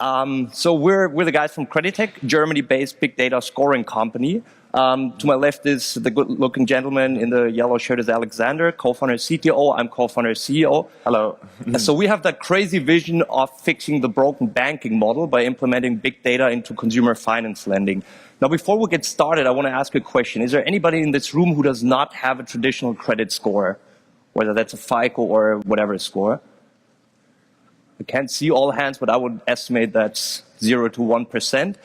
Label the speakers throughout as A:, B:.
A: So we're the guys from Kreditech, Germany-based big data scoring company. To my left is the good-looking gentleman in the yellow shirt is Alexander, co-founder CTO. I'm co-founder CEO.
B: Hello.
A: So we have that crazy vision of fixing the broken banking model by implementing big data into consumer finance lending. Now, before we get started, I want to ask you a question. Is there anybody in this room who does not have a traditional credit score, whether that's a FICO or whatever score? I can't see all hands, but I would estimate that's 0 to 1%.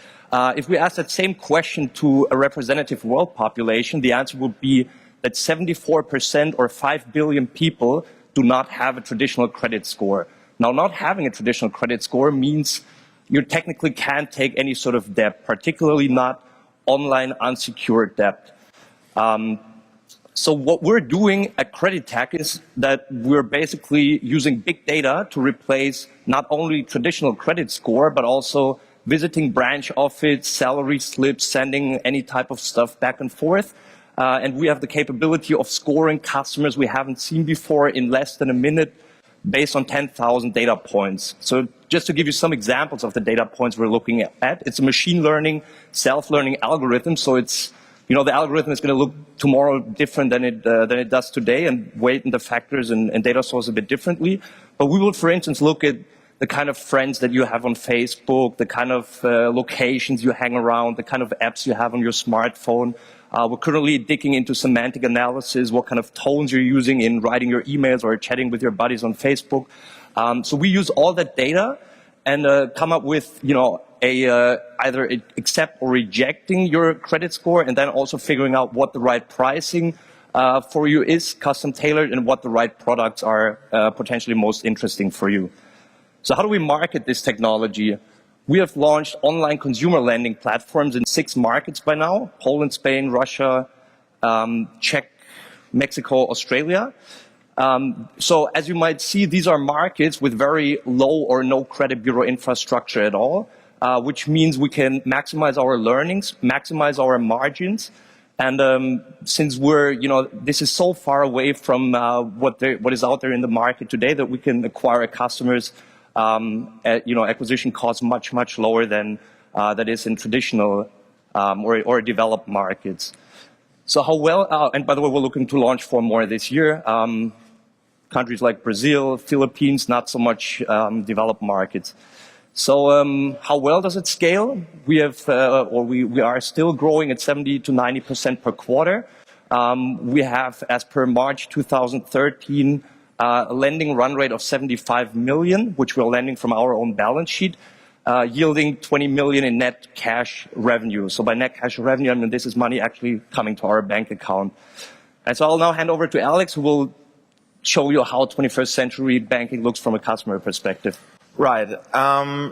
A: If we ask that same question to a representative world population, the answer would be that 74% or 5 billion people do not have a traditional credit score. Now, not having a traditional credit score means you technically can't take any sort of debt, particularly not online unsecured debt. So what we're doing at Kreditech is that we're basically using big data to replace not only traditional credit score, but also visiting branch office, salary slips, sending any type of stuff back and forth. And we have the capability of scoring customers we haven't seen before in less than a minute based on 10,000 data points. So just to give you some examples of the data points we're looking at, it's a machine learning, self-learning algorithm. So it's, you know, the algorithm is going to look tomorrow different than it does today and weight in the factors and data sources a bit differently. But we will, for instance, look at the kind of friends that you have on Facebook, the kind of locations you hang around, the kind of apps you have on your smartphone. We're currently digging into semantic analysis, what kind of tones you're using in writing your emails or chatting with your buddies on Facebook. So we use all that data and come up with, you know, either accept or rejecting your credit score, and then also figuring out what the right pricing for you is, custom tailored, and what the right products are potentially most interesting for you. So how do we market this technology? We have launched online consumer lending platforms in 6 markets by now: Poland, Spain, Russia, Czech, Mexico, Australia. So as you might see, these are markets with very low or no credit bureau infrastructure at all, which means we can maximize our learnings, maximize our margins. And since we're, you know, this is so far away from what is out there in the market today, that we can acquire customers at, you know, acquisition costs much lower than that is in traditional or developed markets. So how well, and by the way, we're looking to launch 4 more this year. Countries like Brazil, Philippines, not so much developed markets. So how well does it scale? We have, we are still growing at 70 to 90% per quarter. We have, as per March 2013, a lending run rate of 75 million, which we're lending from our own balance sheet, yielding 20 million in net cash revenue. So by net cash revenue, I mean this is money actually coming to our bank account. And so I'll now hand over to Alex, who will show you how 21st century banking looks from a customer perspective.
B: Right.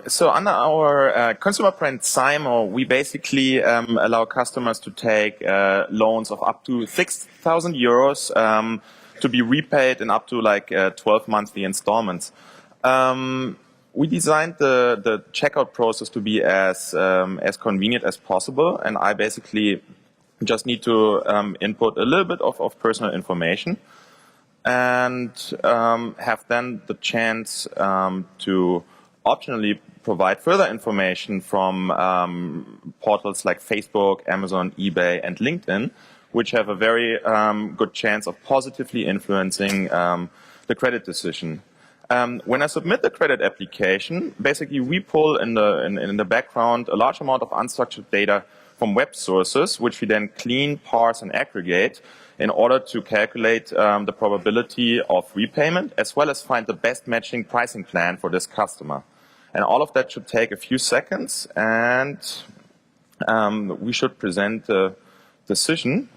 B: So under our consumer brand Simo, we basically allow customers to take loans of up to 6,000 euros to be repaid in up to like 12 monthly installments. We designed the checkout process to be as convenient as possible, and I basically just need to input a little bit of personal information, and have then the chance to optionally provide further information from portals like Facebook, Amazon, eBay, and LinkedIn, which have a very good chance of positively influencing the credit decision. When I submit the credit application, basically we pull in the background a large amount of unstructured data from web sources, which we then clean, parse, and aggregate in order to calculate the probability of repayment, as well as find the best matching pricing plan for this customer. And all of that should take a few seconds, and we should present the decision.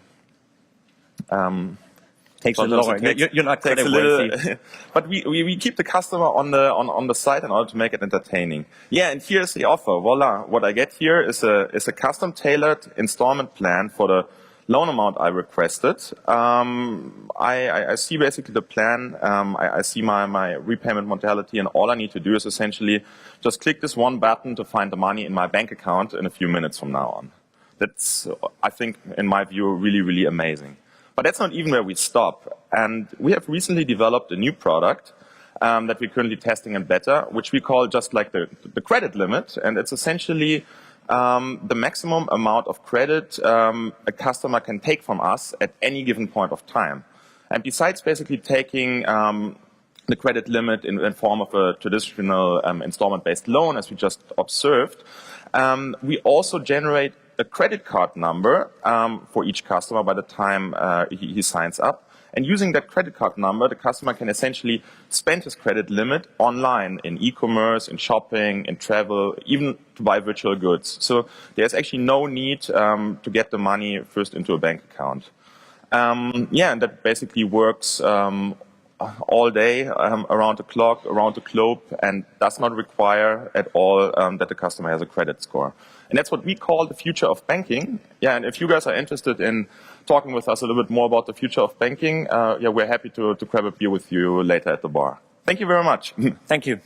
A: Takes a little longer. You're not credit worthy.
B: But we keep the customer on the site in order to make it entertaining. Yeah, and here's the offer. Voila! What I get here is a custom tailored installment plan for the loan amount I requested. I see basically the plan. I see my repayment modality, and all I need to do is essentially just click this one button to find the money in my bank account in a few minutes from now on. That's, I think, in my view, really amazing. But that's not even where we stop. And we have recently developed a new product that we're currently testing in beta, which we call just like the credit limit. And it's essentially the maximum amount of credit a customer can take from us at any given point of time. And besides basically taking the credit limit in form of a traditional installment-based loan, as we just observed, we also generate a credit card number for each customer by the time he signs up. And using that credit card number, the customer can essentially spend his credit limit online in e-commerce, in shopping, in travel, even to buy virtual goods. So there's actually no need to get the money first into a bank account. Yeah, and that basically works all day, around the clock, around the globe, and does not require at all that the customer has a credit score. And that's what we call the future of banking. Yeah, and if you guys are interested in talking with us a little bit more about the future of banking, yeah, we're happy to grab a beer with you later at the bar. Thank you very much.
A: Thank you.